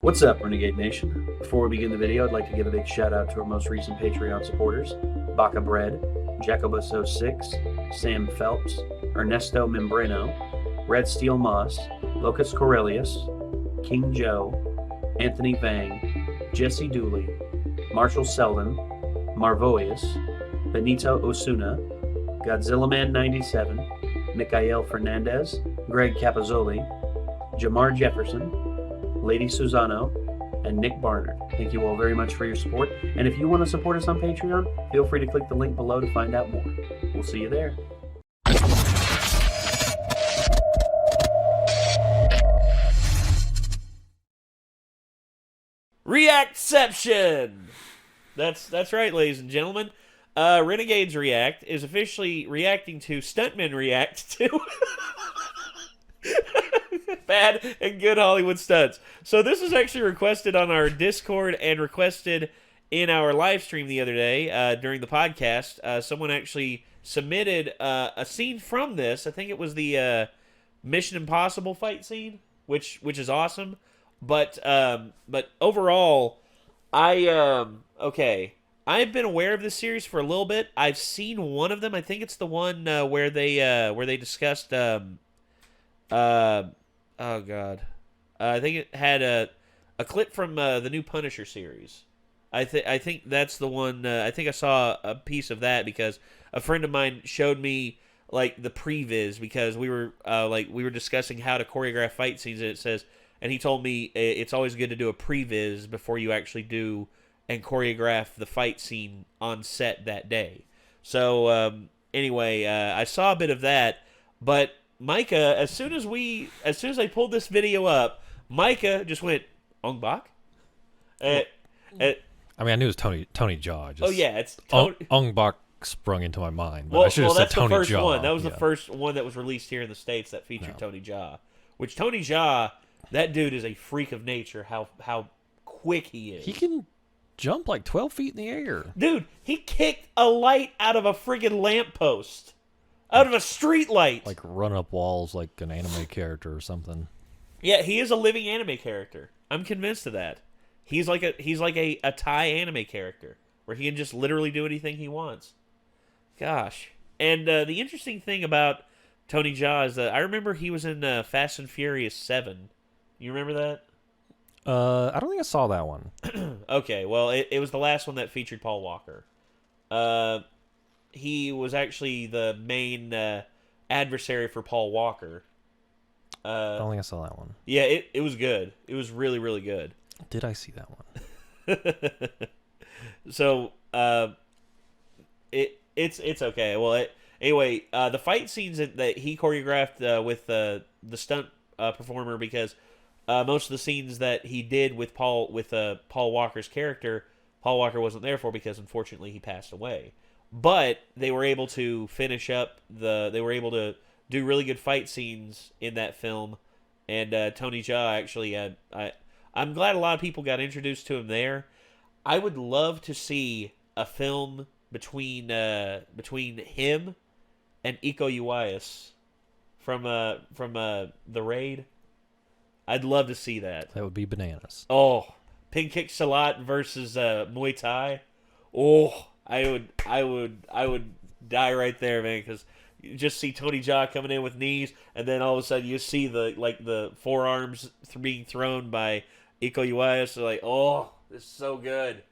What's up, Renegade Nation? Before we begin the video, I'd like to give a big shout out to our most recent Patreon supporters, BakaBread, Jacobus06, Sam Phelps, Ernesto Membreno, Red Steel Moss, Locus Corellius, King Joe, Anthony Vang, Jesse Dooley, Marshall Selden, Marvoius, Benito Osuna, Godzilla Man 97, Mikael Fernandez, Greg Capazzoli, Jamar Jefferson, Lady Susano, and Nick Barnard. Thank you all very much for your support. And if you want to support us on Patreon, feel free to click the link below to find out more. We'll see you there. Reactception! That's right, ladies and gentlemen. Renegades React is officially reacting to Stuntmen React to bad and good Hollywood stunts. So this was actually requested on our Discord and requested in our live stream the other day during the podcast. Someone actually submitted a scene from this. I think it was the Mission Impossible fight scene, which is awesome. But overall, okay. I've been aware of this series for a little bit. I've seen one of them. I think it's the one where they discussed oh god, I think it had a clip from the new Punisher series. I think that's the one. I think I saw a piece of that because a friend of mine showed me like the previs because we were discussing how to choreograph fight scenes, and it says, and he told me it's always good to do a previs before you actually do and choreograph the fight scene on set that day. So anyway, I saw a bit of that, but Micah, as soon as I pulled this video up, Micah just went Ong Bak. I mean, I knew it was Tony Jaa. Oh yeah, it's Tony. Ong Bak sprung into my mind, but well, I should have said that's Tony the first Jaa. one. That was the first one that was released here in the States that featured Tony Jaa. Which Tony Jaa, that dude is a freak of nature. How quick he is. He can jump like 12 feet in the air. Dude, he kicked a light out of a friggin' lamppost. Out of a street light. Like run up walls like an anime character or something. Yeah, he is a living anime character. I'm convinced of that. He's like a Thai anime character where he can just literally do anything he wants. Gosh. And the interesting thing about Tony Jaa is that I remember he was in Fast and Furious 7. You remember that? I don't think I saw that one. Okay, well, it was the last one that featured Paul Walker. He was actually the main adversary for Paul Walker. I don't think I saw that one. Yeah, it was good. It was really, really good. Did I see that one? So, it's okay. Well, anyway, the fight scenes that he choreographed with the stunt performer, because most of the scenes that he did with Paul Walker's character, Paul Walker wasn't there for because unfortunately he passed away. But they were able to finish up they were able to do really good fight scenes in that film, and Tony Jaa actually, I'm glad a lot of people got introduced to him there. I would love to see a film between him and Iko Uwais from the Raid. I'd love to see that. That would be bananas. Oh, Pin Kick Salat versus Muay Thai. Oh, I would die right there, man, because you just see Tony Jaa coming in with knees, and then all of a sudden you see the forearms being thrown by Iko Uwais. Like, oh, this is so good.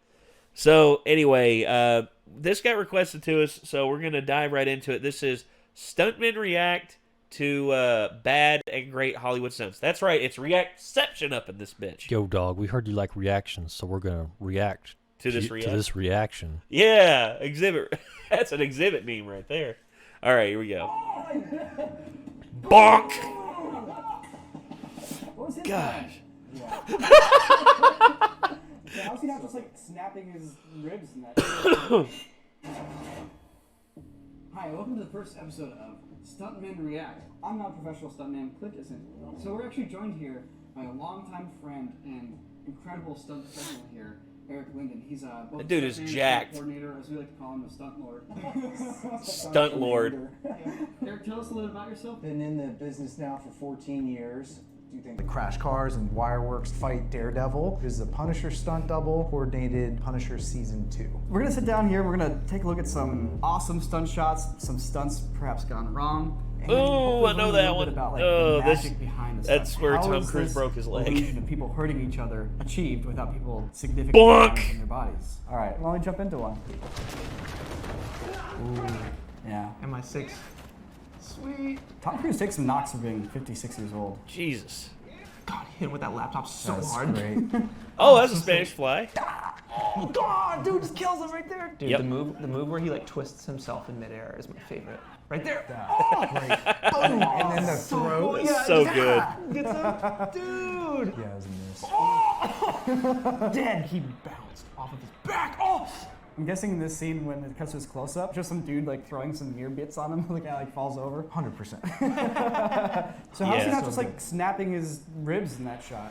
So anyway, this got requested to us, so we're gonna dive right into it. This is Stuntmen React to bad and great Hollywood stunts. That's right, it's Reactception up in this bitch. Yo, dog, we heard you like reactions, so we're gonna react to this reaction. Yeah, exhibit. That's an exhibit meme right there. All right, here we go. Bonk. Gosh. How's he not just like snapping his ribs and that? Hi, welcome to the first episode of Stuntmen React. I'm not a professional stuntman, Clint isn't. So we're actually joined here by a longtime friend and incredible stunt professional here, Eric Linden. He's both that dude is jacked. Coordinator, as we like to call him, the stunt lord. Stunt lord. Eric, tell us a little about yourself. Been in the business now for 14 years. Do you think the Crash Cars and Wireworks fight Daredevil is the Punisher stunt double coordinated Punisher Season 2? We're gonna sit down here, we're gonna take a look at some awesome stunt shots, some stunts perhaps gone wrong. Oh, I know that one. About, like, oh, the magic behind the that's stunt. where How Tom is Cruise this broke his leg. illusion of people hurting each other achieved without people significantly Bonk! damaging their bodies. All right, why don't we jump into one? Ooh, yeah. MI6. Sweet. Tom Cruise takes some knocks for being 56 years old. Jesus. God, he hit him with that laptop so That's hard. great. Oh, that's a Spanish fly. Oh God, dude, just kills him right there. Dude, Yep. the move where he like twists himself in midair is my favorite. Right there. Great. Boom. And then the throw. Yeah, So good. Gets him. Dude. Yeah, it was a miss. Oh. Dead. He bounced off of his back. Oh. I'm guessing in this scene when it cuts to his close-up, just some dude like throwing some gear bits on him, the guy like falls over. 100%. So how's he Yeah. not just like snapping his ribs in that shot?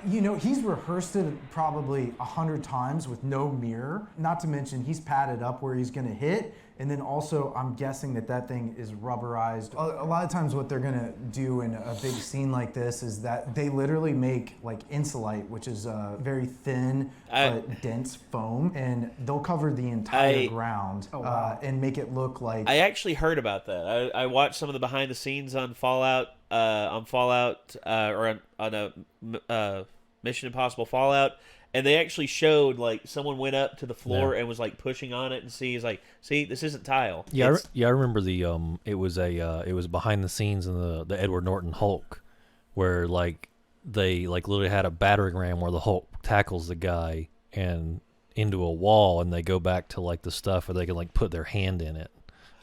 He's rehearsed it probably 100 times with no mirror. Not to mention he's padded up where he's gonna hit. And then also, I'm guessing that thing is rubberized. A lot of times what they're gonna do in a big scene like this is that they literally make like insulite, which is a very thin but dense foam, and they'll cover the entire ground and make it look like... I actually heard about that. I watched some of the behind the scenes on Fallout, or on a Mission Impossible Fallout, and they actually showed like someone went up to the floor and was like pushing on it and he's like, see, this isn't tile. Yeah, I remember the it was behind the scenes in the Edward Norton Hulk, where like they like literally had a battering ram where the Hulk tackles the guy and into a wall, and they go back to like the stuff where they can like put their hand in it.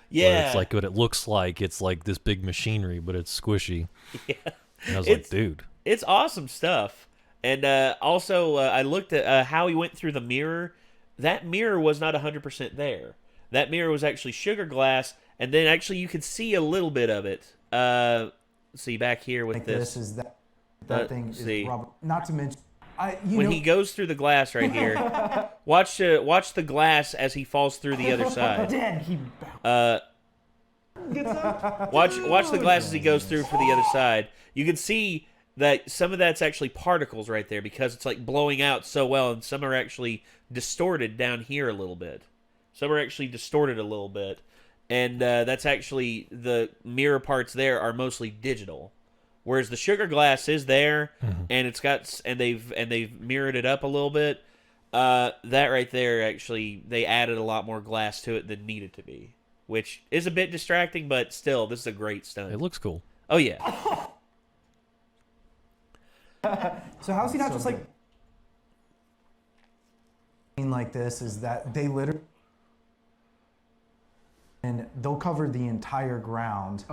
Yeah, where it's like what it looks like. It's like this big machinery, but it's squishy. Yeah, and I was like, dude, it's awesome stuff. And also, I looked at how he went through the mirror. That mirror was not 100% there. That mirror was actually sugar glass, and then actually you could see a little bit of it. See back here with like this. This is that thing see. is rubber. Not to mention, when he goes through the glass right here, watch the glass as he falls through the other side. Dead. He bounced. Watch the glass as he goes through for the other side. You can see that some of that's actually particles right there because it's like blowing out so well, and some are actually distorted down here a little bit. Some are actually distorted a little bit, and that's actually the mirror parts there are mostly digital, whereas the sugar glass is there, and it's got they've mirrored it up a little bit. That right there actually they added a lot more glass to it than needed to be, which is a bit distracting, but still this is a great stunt. it looks cool. Oh yeah. So how's he not just like... like this is that they literally... And they'll cover the entire ground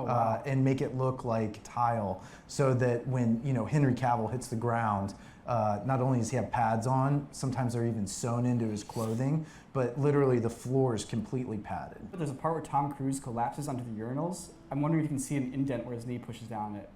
and make it look like tile, so that when Henry Cavill hits the ground, not only does he have pads on, sometimes they're even sewn into his clothing, but literally the floor is completely padded. There's a part where Tom Cruise collapses onto the urinals. I'm wondering if you can see an indent where his knee pushes down it.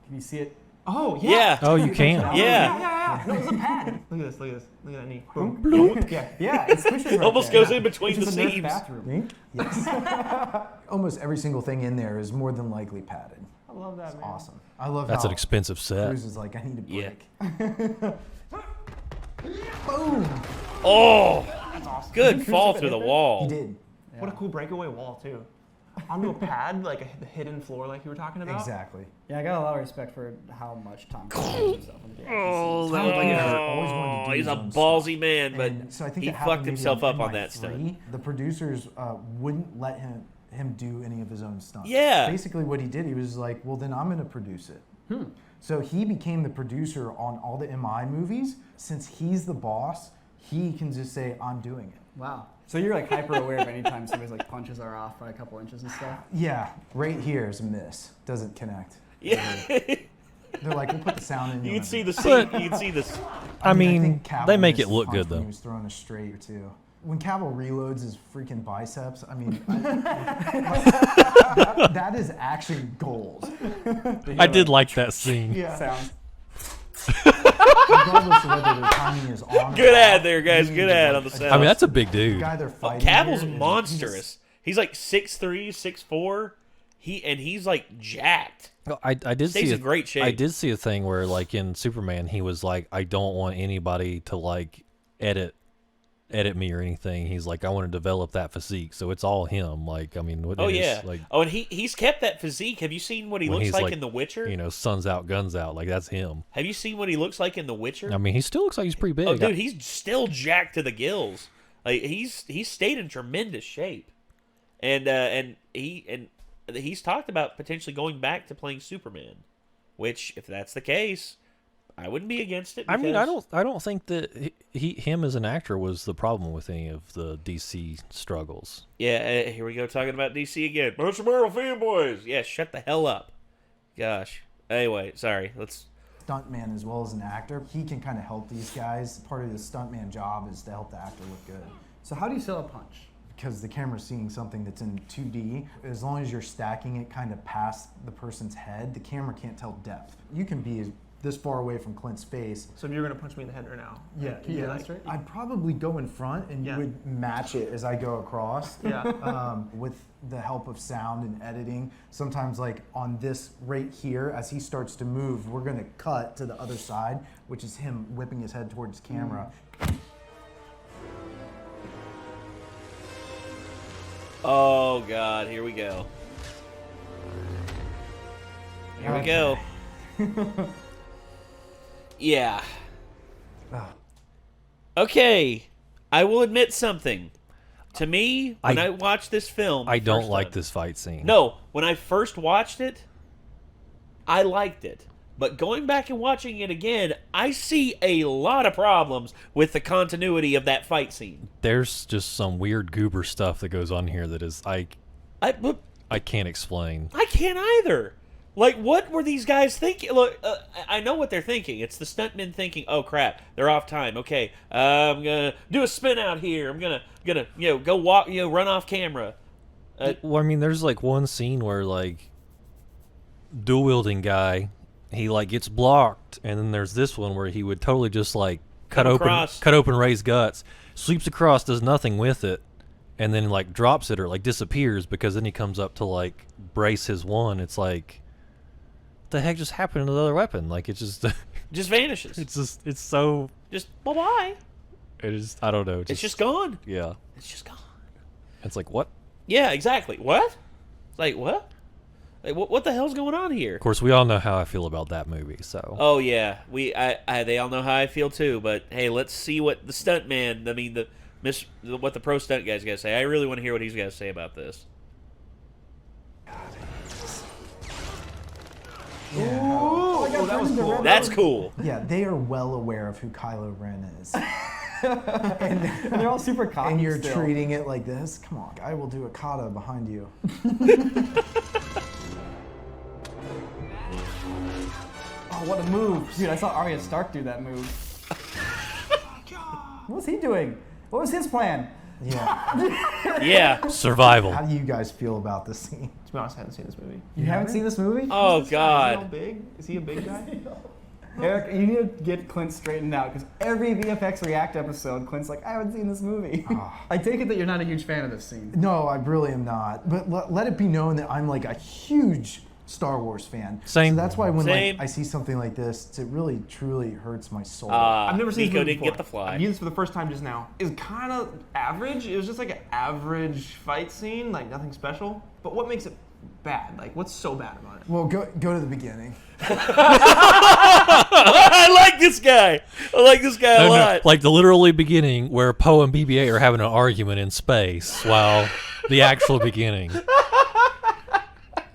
Can you see it? Oh yeah. Yeah. Oh, you can. Yeah. No, it's a pad. Look at this. Look at this. Look at that knee. Boom. Yeah, it squishes right Almost there. goes in between Which the is a Nerf seams. bathroom. Yes. Almost every single thing in there is more than likely padded. I love that, man. Awesome. I love That's how an expensive set. Cruise is like, I need a Yeah. break. Boom. Oh, That's awesome. good fall through the He did. did. What a cool breakaway wall too. Onto a pad, like the hidden floor, like you were talking about. Exactly. Yeah, I got a lot of respect for how much Tom Cruise puts himself into the action Oh, scenes. always wanted to do he's his a own ballsy man, but And so I think he that happened fucked maybe himself up on MI3. that stunt. The producers wouldn't let him do any of his own stunts. Yeah. Basically what he did, he was like, well, then I'm going to produce it. So he became the producer on all the MI movies. Since he's the boss, he can just say, I'm doing it. Wow. So you're like hyper aware of any time somebody's like punches are off by a couple inches and stuff? Yeah, right here is a miss. Doesn't connect. Yeah. They're like, we'll put the sound in. You you'll can see never the know." scene. You can see this. I mean, think Cavill they make missed it look punch good, when though. He was throwing a straight or two. When Cavill reloads his freaking biceps, I mean, that is actually gold. I did like that scene. Sounds. Regardless of whether the timing is on. Good or ad off, there, guys. you Good need ad to on the like sound. I mean, that's a big The dude. guy they're Oh, fighting. Cavill's here is- monstrous. He's like 6'3", 6'4". he's like jacked. Well, I did Stays see in great shape. I did see a thing where like in Superman he was like, I don't want anybody to like edit me or anything. He's like, I want to develop that physique, so it's all him. Like, I mean, Oh it is, yeah. like, Oh, and he's kept that physique. Have you seen what he when looks he's, like like, in The Witcher? you know, sun's out, guns out. Like, that's him. Have you seen what he looks like in The Witcher? I mean, he still looks like he's pretty big. Oh, dude, he's still jacked to the gills. Like he's stayed in tremendous shape, and he's talked about potentially going back to playing Superman, which if that's the case, I wouldn't be against it. I mean, because- I don't think that him as an actor was the problem with any of the DC struggles. Yeah, here we go talking about DC again. Bunch of Marvel fanboys. Yeah, shut the hell up. Gosh. Anyway, sorry. Let's. Stuntman as well as an actor, he can kind of help these guys. Part of the stuntman job is to help the actor look good. So how do you sell a punch? Because the camera's seeing something that's in 2D, as long as you're stacking it kind of past the person's head, the camera can't tell depth. You can be this far away from Clint's face. So if you're gonna punch me in the head right now, Can you demonstrate? I'd probably go in front and Yeah. you would match it as I go across. Yeah. With the help of sound and editing, sometimes like on this right here, as he starts to move, we're gonna cut to the other side, which is him whipping his head towards camera. Oh God, here we go. Here we go. Yeah. Okay, I will admit something. To me, when I watched this film, I the don't first like time- this fight scene. No, when I first watched it, I liked it. But going back and watching it again, I see a lot of problems with the continuity of that fight scene. There's just some weird goober stuff that goes on here that is I can't explain. I can't either. Like, what were these guys thinking? Look, I know what they're thinking. It's the stuntmen thinking, "Oh crap, they're off time. Okay, I'm gonna do a spin out here. I'm gonna go walk, run off camera." Well, I mean, there's like one scene where like dual wielding guy, he like gets blocked, and then there's this one where he would totally just like cut Come open Ray's guts, sweeps across, does nothing with it, and then like drops it or like disappears because then he comes up to like brace his one. It's like, what the heck just happened to the other weapon? Like, it just Just vanishes. it's so Just bye-bye. it is, I don't know. It's just gone. yeah. It's just gone. It's like, what? Yeah, exactly. What? Like what? Like, what the hell's going on here? Of course, we all know how I feel about that movie. So Oh yeah, they all know how I feel too. But hey, let's see what the stuntman. I mean, what the pro stunt guy's gonna say. I really want to hear what he's gonna say about this. That's cool. Yeah, they are well aware of who Kylo Ren is. And they're all super cocky And you're still. treating it like this? Come on, I will do a kata behind you. Oh, what a move. Dude, I saw Arya Stark do that move. What was he doing? What was his plan? Yeah. Yeah. survival. How do you guys feel about this scene? to be honest, I haven't seen this movie. You haven't seen this movie? Oh Is he all God. big? Is he a big guy? Eric, you need to get Clint straightened out because every VFX React episode, Clint's like, I haven't seen this movie. I take it that you're not a huge fan of this scene. No, I really am not. But let it be known that I'm like a huge Star Wars fan. Same. So that's why when Same. like I see something like this, it really truly hurts my soul. I've never seen Nico this movie didn't before. get the fly. I viewed this for the first time just now. It was kind of average. It was just like an average fight scene, like nothing special. But what makes it bad? Like, what's so bad about it? Well, go to the beginning. I like this guy. I like this guy a lot. Like the literally beginning where Poe and BB-8 are having an argument in space, while the actual beginning,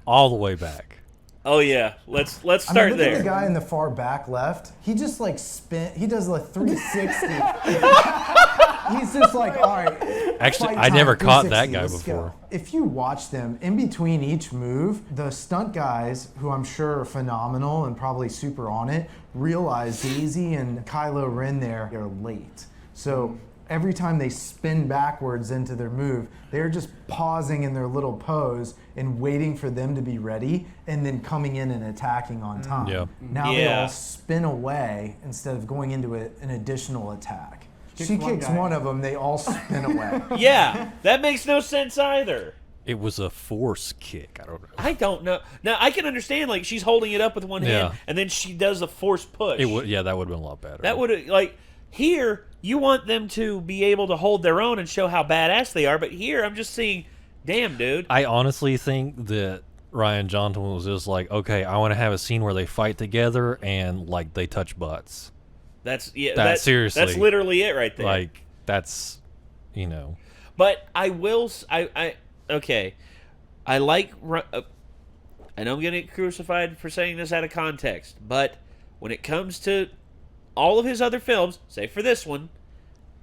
all the way back. Oh yeah. Let's I mean, start look at the there. guy in the far back left. He just like he does like 360. He's just like, all right. Actually, fight I never time, caught that 360, guy let's go." before. If you watch them, in between each move, the stunt guys, who I'm sure are phenomenal and probably super on it, realize Daisy and Kylo Ren there are late. So every time they spin backwards into their move, they're just pausing in their little pose and waiting for them to be ready and then coming in and attacking on time. Yeah. Now they Yeah. all spin away instead of going into an additional attack. She one kicks guy. one of them, they all spin away. Yeah, that makes no sense either. It was a force kick. I don't know. I don't know. Now I can understand like she's holding it up with one hand, and then she does a force push. It would, yeah, that would have been a lot better. That would have like here you want them to be able to hold their own and show how badass they are, but here I'm just seeing, damn dude. I honestly think that Ryan Johnson was just like, okay, I want to have a scene where they fight together and like they touch butts. That's yeah. That's seriously. That's literally it right there. Like that's, you know. But I will. Okay. I like. I know I'm gonna get crucified for saying this out of context, but when it comes to all of his other films, save for this one,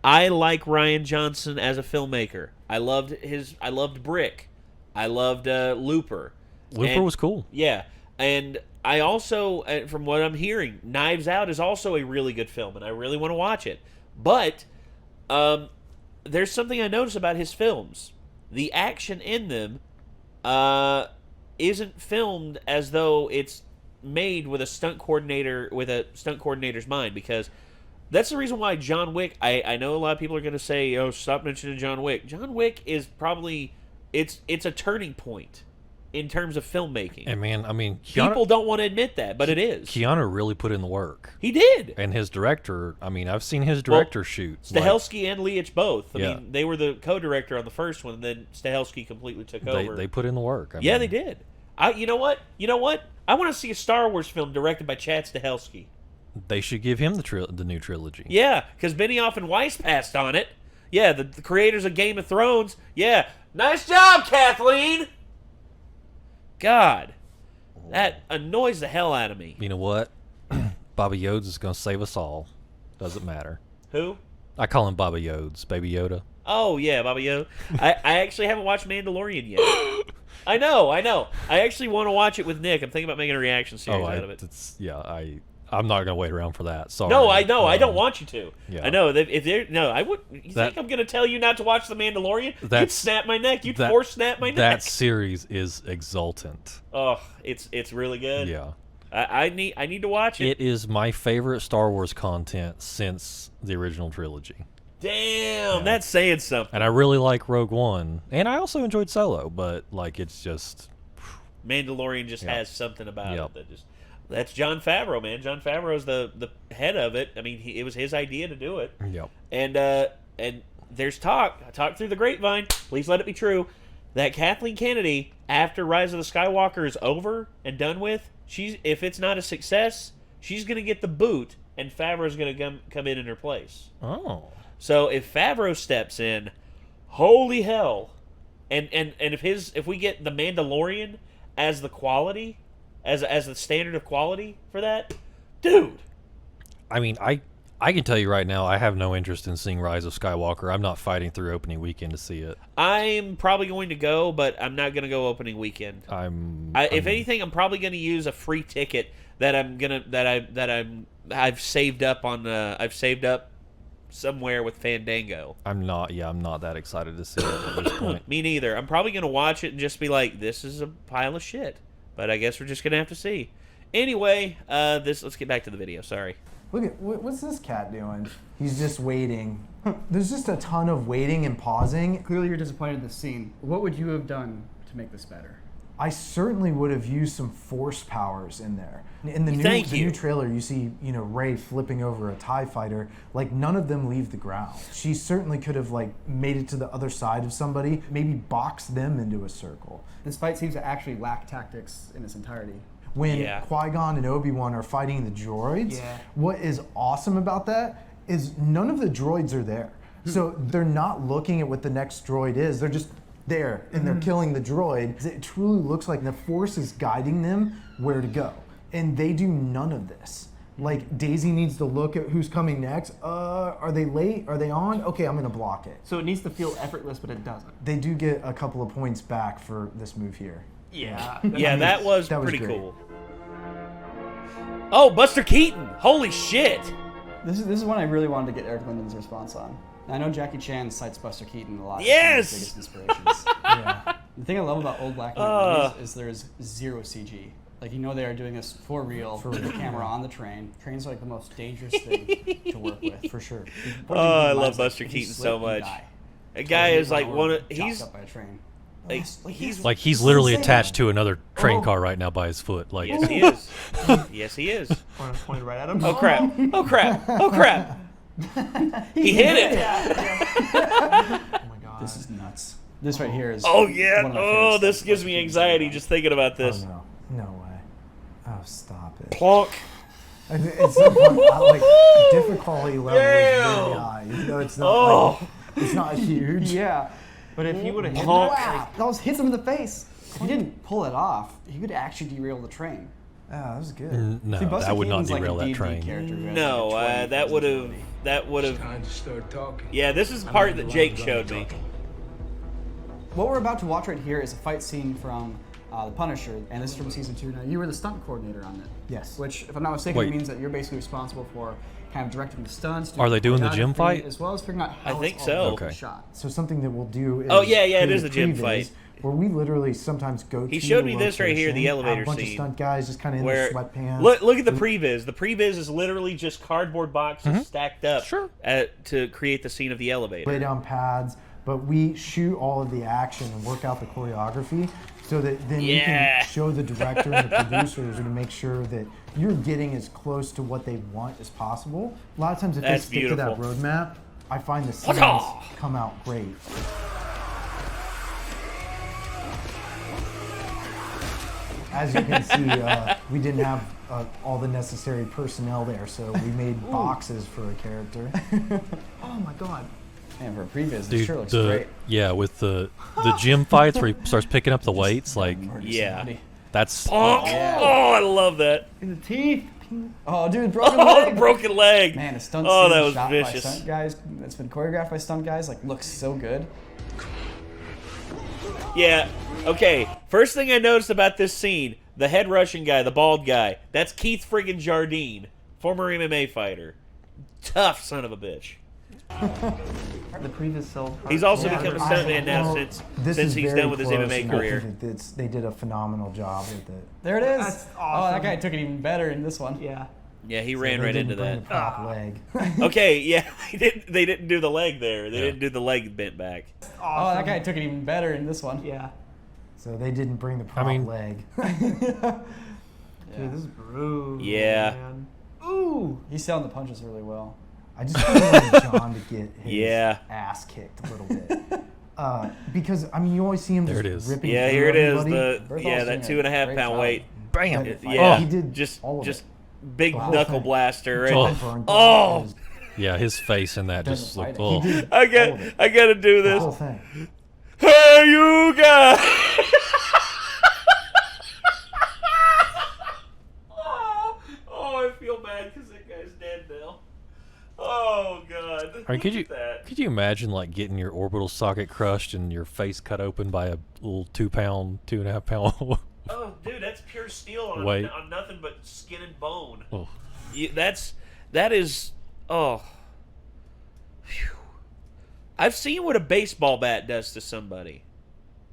I like Ryan Johnson as a filmmaker. I loved Brick. I loved Looper. Looper was cool. Yeah, and I also, from what I'm hearing, Knives Out is also a really good film, and I really want to watch it. But there's something I notice about his films. The action in them isn't filmed as though it's made with a stunt coordinator's mind, because that's the reason why John Wick, I know a lot of people are going to say, oh, stop mentioning John Wick. John Wick is probably, it's a turning point in terms of filmmaking. And man, I mean, people don't want to admit that, but it is. Keanu really put in the work. He did. And his director, I mean, I've seen his director shoot. Stahelski and Leach both. I Yeah. mean, they were the co-director on the first one, and then Stahelski completely took over. They put in the work. I Yeah, mean, they did. You know what? I want to see a Star Wars film directed by Chad Stahelski. They should give him the new trilogy. Yeah, because Benioff and Weiss passed on it. Yeah, the creators of Game of Thrones. Yeah, nice job, Kathleen. God, that annoys the hell out of me. You know what? Baba Yodes is going to save us all. Doesn't matter. Who? I call him Baba Yodes, Baby Yoda. Oh, yeah, Baba Yoda. I actually haven't watched Mandalorian yet. I know. I actually want to watch it with Nick. I'm thinking about making a reaction series out of it. I'm not going to wait around for that. Sorry. No, I know. I don't want you to. Yeah. I know. If they're no, I would. You think I'm going to tell you not to watch The Mandalorian? You'd snap my neck. You'd force snap my neck. That series is exultant. Oh, it's really good. Yeah. I need to watch it. It is my favorite Star Wars content since the original trilogy. Damn, that's saying something. And I really like Rogue One, and I also enjoyed Solo, but like it's just Mandalorian just has something about it that just. That's Jon Favreau, man. Jon Favreau's the head of it. I mean, it was his idea to do it. Yep. And there's talk. I talked through the grapevine. Please let it be true that Kathleen Kennedy, after Rise of the Skywalker is over and done with, if it's not a success, she's gonna get the boot, and Favreau's gonna come in her place. Oh. So if Favreau steps in, holy hell! And if we get the Mandalorian as the quality. As the standard of quality for that, dude. I mean, I can tell you right now, I have no interest in seeing Rise of Skywalker. I'm not fighting through opening weekend to see it. I'm probably going to go, but I'm not going to go opening weekend. If anything, I'm probably going to use a free ticket that I've saved up on. I've saved up somewhere with Fandango. I'm not that excited to see it at this point. Me neither. I'm probably going to watch it and just be like, this is a pile of shit. But I guess we're just going to have to see. Anyway, let's get back to the video. Sorry. Look at, what's this cat doing? He's just waiting. There's just a ton of waiting and pausing. Clearly you're disappointed in the scene. What would you have done to make this better? I certainly would have used some force powers in there. In the new trailer, you see, Rey flipping over a TIE fighter. Like, none of them leave the ground. She certainly could have, made it to the other side of somebody, maybe boxed them into a circle. This fight seems to actually lack tactics in its entirety. When Qui-Gon and Obi-Wan are fighting the droids, what is awesome about that is none of the droids are there. So they're not looking at what the next droid is. They're just there, and they're killing the droid. It truly looks like the Force is guiding them where to go. And they do none of this. Like, Daisy needs to look at who's coming next. Are they late? Are they on? Okay, I'm gonna block it. So it needs to feel effortless, but it doesn't. They do get a couple of points back for this move here. Yeah. Yeah, that was pretty great. cool. Oh, Buster Keaton! Holy shit! This is one I really wanted to get Eric Linden's response on. I know Jackie Chan cites Buster Keaton a lot. Yes! As one of his biggest inspirations. The thing I love about old black and white movies is there's zero CG. Like, they are doing this for real, with the camera on the train. Trains are the most dangerous thing to work with. For sure. I love Buster Keaton so much. That guy is like he's up by a train. He's literally attached to another train car right now by his foot. Like, Yes, he is. Yes, he is. Pointed right at him. Oh crap! Oh crap! Oh crap! He hit it. Oh my god. This is nuts. This right here is. Oh yeah. one of my Oh, favorite this stunts gives me I've anxiety seen. just thinking about this. Oh, no. No way. Oh, stop it. Plonk. It's like difficulty level is really high. Even though it's not like, it's not huge. Yeah. But if he would have hit Plonk. that, Wow, that was hits him in the face. If he didn't pull it off, he could actually derail the train. Yeah, that was good. no, See, Buster that would not Keaton's like derail a that D&D train. character who has No, like a 20 that would have. personality. That would have. Time to start talking. Yeah, this is part that Jake showed me. What we're about to watch right here is a fight scene from The Punisher, and this is from season 2. Now, you were the stunt coordinator on it. Yes. Which, if I'm not mistaken, Wait. means that you're basically responsible for kind of directing the stunts. Are they doing the gym choreography, fight? As well as figuring out how I think it's so. all Okay. shot. So something that we'll do is Oh, yeah, it create is a the gym previs fight. where we literally sometimes go He to showed the me this right here, the location, elevator have a bunch scene, of stunt guys just kind of in Where the sweatpants. look at the previs. The previs is literally just cardboard boxes stacked up Sure. to create the scene of the elevator. lay down pads, but we shoot all of the action and work out the choreography so that then we Yeah. can show the director and the producers to make sure that you're getting as close to what they want as possible. A lot of times if That's they stick to that beautiful. roadmap, I find the scenes Wata! come out great. As you can see, we didn't have all the necessary personnel there, so we made boxes for a character. oh my god. And for a previs, it Dude, sure looks great. yeah, with the gym fights where he starts picking up the weights, like Yeah. that's Bonk. Oh, I love that. In the teeth. Oh, dude, broken Oh, leg. broken leg. Man, a stunt Oh, scene that was shot vicious. by stunt guys, that's been choreographed by stunt guys, like looks so good. Yeah. Okay. First thing I noticed about this scene, the head Russian guy, the bald guy, that's Keith friggin' Jardine, former MMA fighter. Tough son of a bitch. The previous self. He's also Yeah, become a I- stuntman now well, since this since is he's very done with his close, MMA and I career. think that they did a phenomenal job with it. There it is. That's Oh, awesome. that guy took it even better in this one. Yeah. Yeah, he So ran they right didn't into bring that. the prop leg. Okay, yeah, they didn't do the leg there. They Yeah. didn't do the leg bent back. Oh, that guy took it even better in this one. Yeah. So they didn't bring the prop mean- leg. Dude, this is brutal. Yeah. Man. Ooh. He's selling the punches really well. I just kind of wanted John to get his Yeah. ass kicked a little bit. Because, I mean, you always see him There just it is. ripping Yeah, through here it is. everybody. The yeah, that 2.5 Great pound job. weight. bam. But Yeah, he did just all of just it. big The whole knuckle thing. blaster. Right? Oh. Burned Oh! his- Yeah, his face in that just Doesn't looked. fight Oh, He did I all of got it. I gotta do The this. whole thing. Hey, you guys! oh, I feel bad because that guy's dead now. Oh God! I mean, could Look you at that. could you imagine like getting your orbital socket crushed and your face cut open by a little 2.5 pound? Oh, dude, that's pure steel on, Wait. on nothing but skin and bone. Oh. That is. Oh. Phew. I've seen what a baseball bat does to somebody.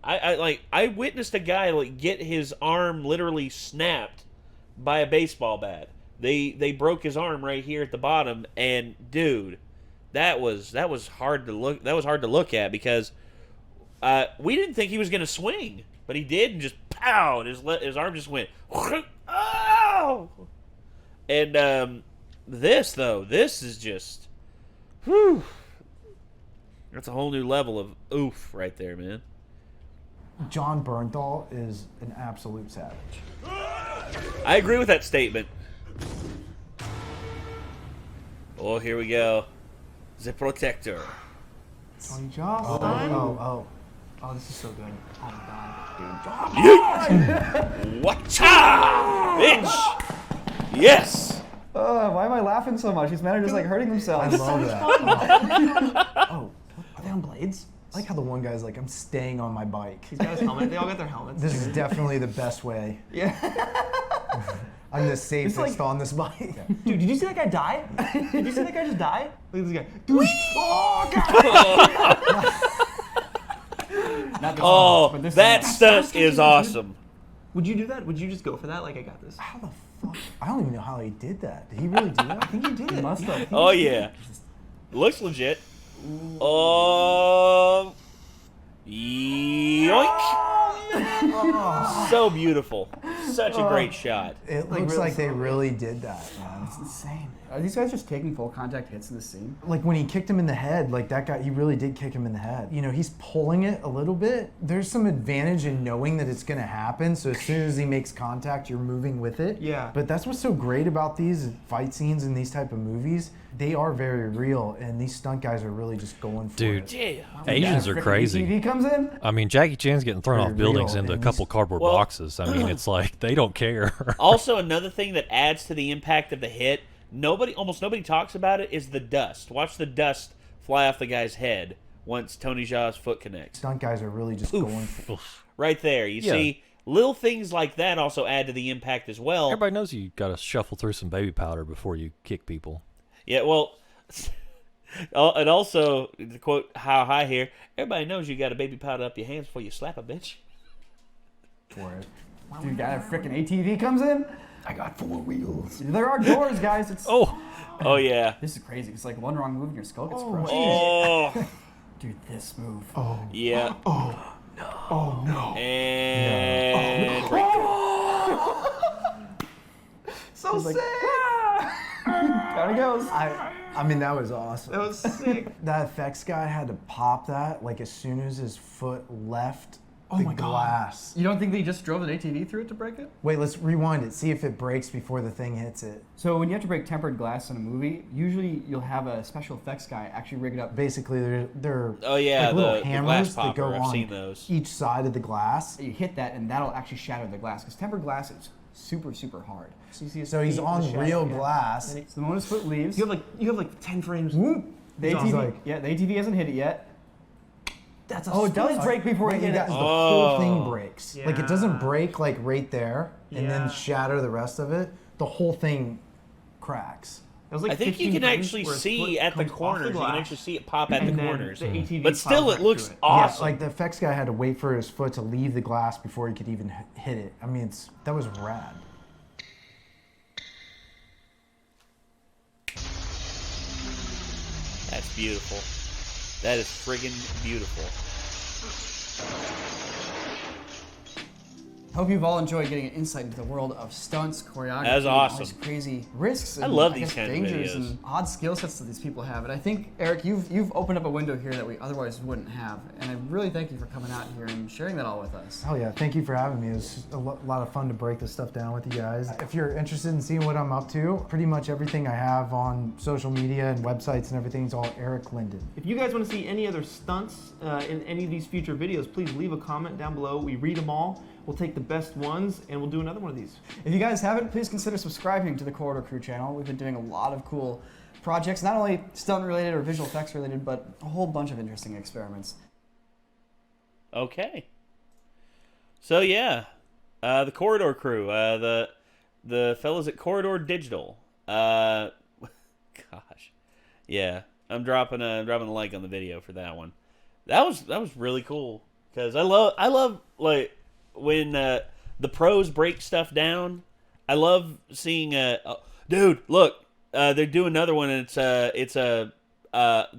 I witnessed a guy like get his arm literally snapped by a baseball bat. They broke his arm right here at the bottom, and dude, that was hard to look. That was hard to look at because we didn't think he was gonna swing, but he did, and just pow, and his arm just went. Oh! And this is just, whew. That's a whole new level of oof right there, man. John Bernthal is an absolute savage. I agree with that statement. Oh, here we go. The Protector. Tony Johnson. Oh. Oh, this is so good. Oh my god. Watcha! Bitch! Yes! Why am I laughing so much? These men are just like hurting I themselves. love that. Oh, are they on blades? I like how the one guy's like, I'm staying on my bike. He's got his helmet. They all got their helmets. This is definitely the best way. Yeah. I'm the safest like- on this bike. Dude, did you see that guy die? Did you see that guy just die? Look at this guy. Dude. Oh god. Not this one, Oh, but this that one. stunt is awesome. Would you do that? Would you just go for that? Like, I got this. How the fuck? I don't even know how he did that. Did he really do that? I think he did He it. must have. Oh, yeah. Looks legit. Oh. Yoink! So beautiful. Such a great shot. It Like, looks really like they solid. really did that, man. It's insane. Are these guys just taking full contact hits in this scene? Like when he kicked him in the head, like that guy, he really did kick him in the head. You know, he's pulling it a little bit. There's some advantage in knowing that it's gonna happen. So as soon as he makes contact, you're moving with it. Yeah. But that's what's so great about these fight scenes in these type of movies. They are very real, and these stunt guys are really just going for Dude. it. Yeah. Asians are crazy. TV comes in. I mean, Jackie Chan's getting thrown Very off buildings real, into a and couple he's- cardboard Well- boxes. I mean, it's like they don't care. Also, another thing that adds to the impact of the hit, almost nobody talks about it, is the dust. Watch the dust fly off the guy's head once Tony Jaa's foot connects. Stunt guys are really just going for it. Right there. You Yeah. see, little things like that also add to the impact as well. Everybody knows you got to shuffle through some baby powder before you kick people. Yeah, well, and also, to quote How High here, everybody knows you got a baby powder up your hands before you slap a bitch. Dude, got a freaking ATV comes in. I got 4 wheels. There are doors, guys. It's Oh, Yeah. This is crazy. It's like one wrong move and your skull gets crushed. Oh, Dude, this move. yeah. Oh no. And So sick. Down he goes. I mean, that was awesome. That was sick. That effects guy had to pop that like as soon as his foot left Oh the my God. glass. You don't think they just drove an ATV through it to break it? Wait, let's rewind it. See if it breaks before the thing hits it. So when you have to break tempered glass in a movie, usually you'll have a special effects guy actually rig it up. Basically, they're Oh, yeah, like little the glass hammers that popper. go I've on seen those. each side of the glass. You hit that and that'll actually shatter the glass because tempered glass is super, super hard. So you see his So he's feet, the on shadow, real yeah. glass. So the moment his foot leaves, You have like 10 frames. whoop, the He's ATV, like- yeah, the ATV hasn't hit it yet. That's a Oh, it does split. break before What you you hit got it. is the whole thing Oh. breaks. Like it doesn't break like right there and Yeah. then shatter the rest of it. The whole thing cracks. That was like I think you 15 can frames actually where his see foot at the comes off corners. You can glass, actually see it pop at the and then corners. the ATV But still, plows it right looks through it. awesome. Yeah, like the effects guy had to wait for his foot to leave the glass before he could even hit it. I mean, that was rad. That's beautiful. That is friggin' beautiful. Hope you've all enjoyed getting an insight into the world of stunts, choreography, That was and all awesome. these crazy risks. And, I love I these guess, kind of dangers videos. and odd skill sets that these people have. And I think, Eric, you've opened up a window here that we otherwise wouldn't have. And I really thank you for coming out here and sharing that all with us. Hell yeah, thank you for having me. It was just a lot of fun to break this stuff down with you guys. If you're interested in seeing what I'm up to, pretty much everything I have on social media and websites and everything is all Eric Linden. If you guys want to see any other stunts in any of these future videos, please leave a comment down below. We read them all. We'll take the best ones and we'll do another one of these. If you guys haven't, please consider subscribing to the Corridor Crew channel. We've been doing a lot of cool projects, not only stunt related or visual effects related, but a whole bunch of interesting experiments. Okay. So yeah, the Corridor Crew, the fellas at Corridor Digital. Gosh, yeah, I'm dropping a like on the video for that one. That was really cool because I love like when the pros break stuff down. I love seeing dude, look, they're doing another one and it's the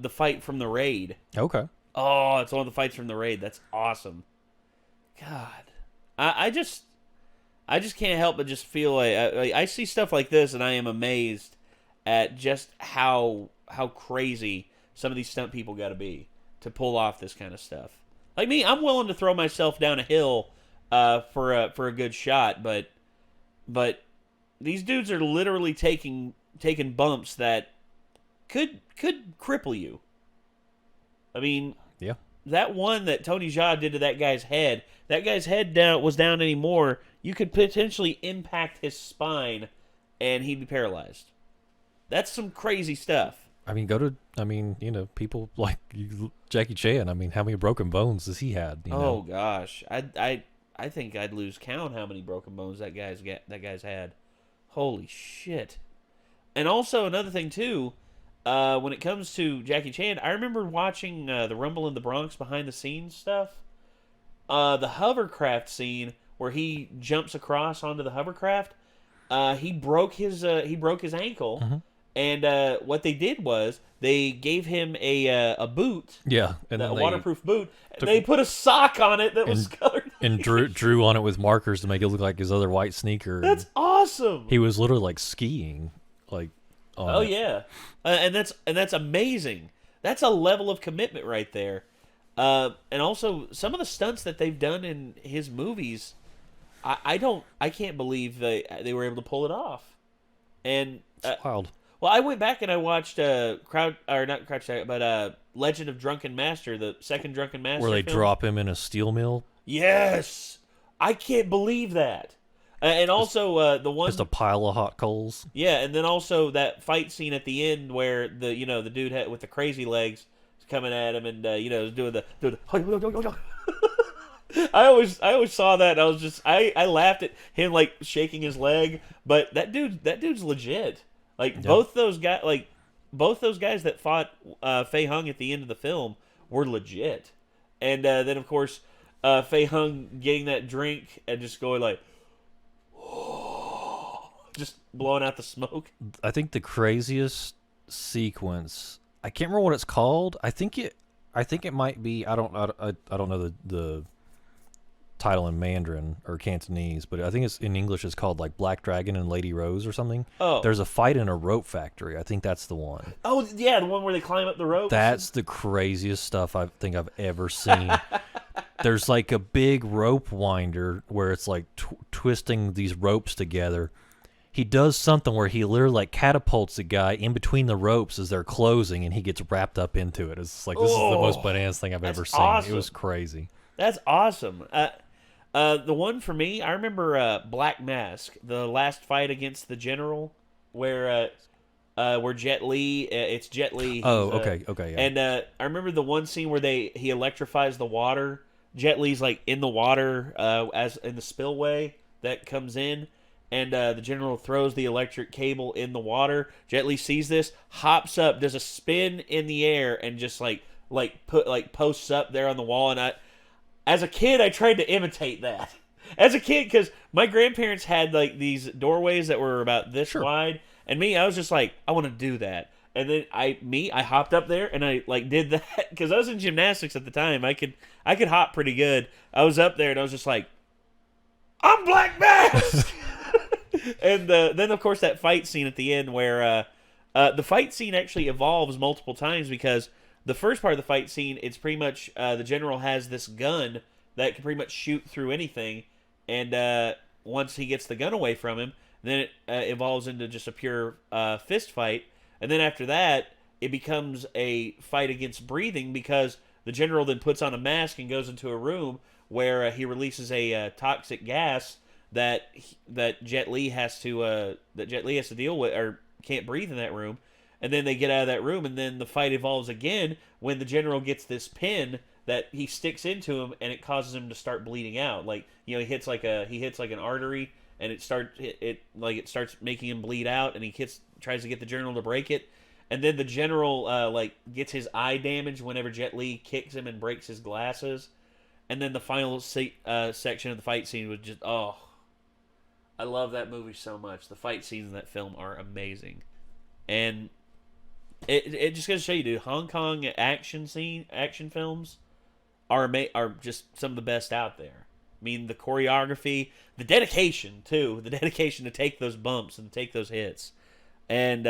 fight from the raid. okay. Oh, it's one of the fights from the raid. That's awesome. God, I just can't help but just feel like I see stuff like this and I am amazed at just how crazy some of these stunt people got to be to pull off this kind of stuff. Like me, I'm willing to throw myself down a hill for a good shot, but these dudes are literally taking bumps that could cripple you. I mean, Yeah. that one that Tony Jaa did to that guy's head was down anymore, you could potentially impact his spine and he'd be paralyzed. That's some crazy stuff. I mean, people like Jackie Chan. I mean, how many broken bones does he had? You Oh know? gosh. I think I'd lose count how many broken bones that guy's had. Holy shit. And also another thing too, when it comes to Jackie Chan, I remember watching the Rumble in the Bronx behind the scenes stuff. The hovercraft scene where he jumps across onto the hovercraft, he broke his ankle, And what they did was they gave him a boot, Yeah, and a then waterproof boot. And they put a sock on it that was colored. and drew on it with markers to make it look like his other white sneaker. That's awesome. He was literally like skiing, like. Oh yeah, and that's amazing. That's a level of commitment right there. And also some of the stunts that they've done in his movies, I can't believe they were able to pull it off. And It's wild. well, I went back and I watched Legend of Drunken Master, the second Drunken Master, Where they film. drop him in a steel mill. Yes, I can't believe that. And also the one, Just a pile of hot coals. yeah, and then also that fight scene at the end where the dude with the crazy legs is coming at him and doing the. I always saw that and I was just I laughed at him like shaking his leg, but that dude's legit. Like both those guys that fought Fei Hung at the end of the film were legit. And then of course Fei Hung getting that drink and just going like just blowing out the smoke. I think the craziest sequence. I can't remember what it's called. I think it might be. I don't know the title in Mandarin or Cantonese, but I think it's in English. It's called like Black Dragon and Lady Rose or something. Oh, There's a fight in a rope factory. I think that's the one. oh yeah, the one where they climb up the ropes. That's the craziest stuff I think I've ever seen. There's like a big rope winder where it's like twisting these ropes together. He does something where he literally like catapults a guy in between the ropes as they're closing, and he gets wrapped up into it. It's like, this is the most bananas thing I've ever seen. awesome. It was crazy. That's awesome. The one for me, I remember Black Mask, the last fight against the General, where Jet Li, it's Jet Li. Oh, okay, yeah. And I remember the one scene where he electrifies the water. Jet Li's like in the water, as in the spillway that comes in, and the General throws the electric cable in the water. Jet Li sees this, hops up, does a spin in the air, and just posts up there on the wall. And as a kid, I tried to imitate that. As a kid, because my grandparents had like these doorways that were about this wide, and I was just like, I want to do that. And then I hopped up there and I like did that because I was in gymnastics at the time. I could hop pretty good. I was up there and I was just like, I'm Black Mask. And then of course that fight scene at the end where the fight scene actually evolves multiple times, because the first part of the fight scene, it's pretty much the General has this gun that can pretty much shoot through anything, and once he gets the gun away from him, then it evolves into just a pure fist fight. And then after that, it becomes a fight against breathing, because the General then puts on a mask and goes into a room where he releases a toxic gas that Jet Li has to deal with, or can't breathe in that room. And then they get out of that room, and then the fight evolves again when the General gets this pin that he sticks into him, and it causes him to start bleeding out. Like, he hits like an artery, and it starts making him bleed out, and he tries to get the General to break it. And then the General gets his eye damaged whenever Jet Li kicks him and breaks his glasses. And then the final section of the fight scene was just, I love that movie so much. The fight scenes in that film are amazing. And it just goes to show you, dude, Hong Kong action films are just some of the best out there. I mean, the choreography, the dedication too, to take those bumps and take those hits. And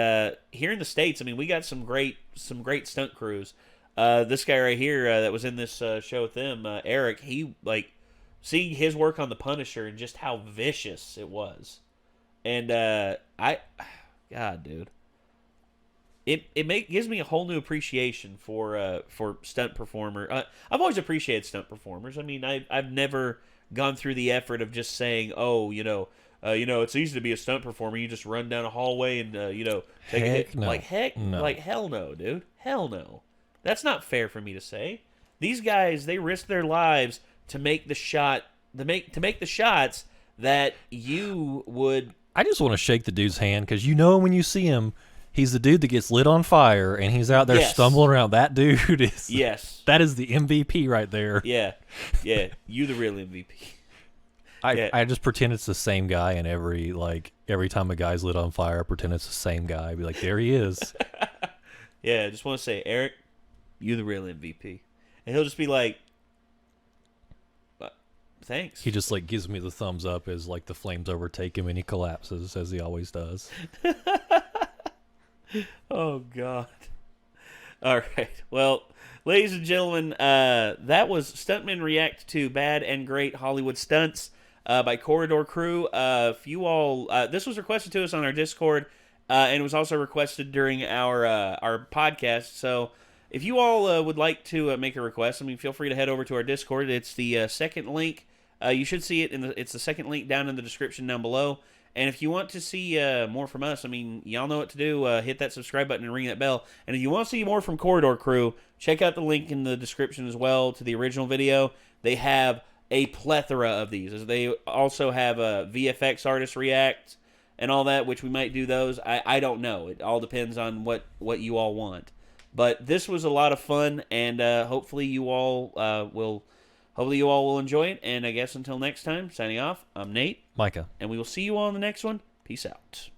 here in the States, I mean, we got some great stunt crews. This guy right here that was in this show with them, Eric, he seeing his work on The Punisher and just how vicious it was. And God, dude, it gives me a whole new appreciation for stunt performer. I've always appreciated stunt performers. I mean, I've never gone through the effort of just saying, it's easy to be a stunt performer. You just run down a hallway and take a hit. No. Hell no, dude. Hell no. That's not fair for me to say. These guys, they risk their lives to make the shot, to make the shots that you would. I just want to shake the dude's hand, because when you see him, he's the dude that gets lit on fire and he's out there stumbling around. That dude is. Yes. That is the MVP right there. Yeah. You the real MVP. I just pretend it's the same guy, and every time a guy's lit on fire, I pretend it's the same guy. I'd be like, there he is. Yeah, I just want to say, Eric, you the real MVP. And he'll just be like, thanks. He just like gives me the thumbs up as like the flames overtake him and he collapses as he always does. Oh God. All right. Well, ladies and gentlemen, that was Stuntmen React to Bad and Great Hollywood Stunts by Corridor Crew. If you all, this was requested to us on our Discord, and it was also requested during our podcast. So if you all would like to make a request, I mean, feel free to head over to our Discord. It's the second link. You should see it it's the second link down in the description down below. And if you want to see more from us, I mean, y'all know what to do. Hit that subscribe button and ring that bell. And if you want to see more from Corridor Crew, check out the link in the description as well to the original video. They have a plethora of these. They also have a VFX artist react and all that, which we might do those. I don't know. It all depends on what you all want. But this was a lot of fun, and hopefully you all will enjoy it. And I guess until next time, signing off, I'm Nate. Micah. And we will see you all in the next one. Peace out.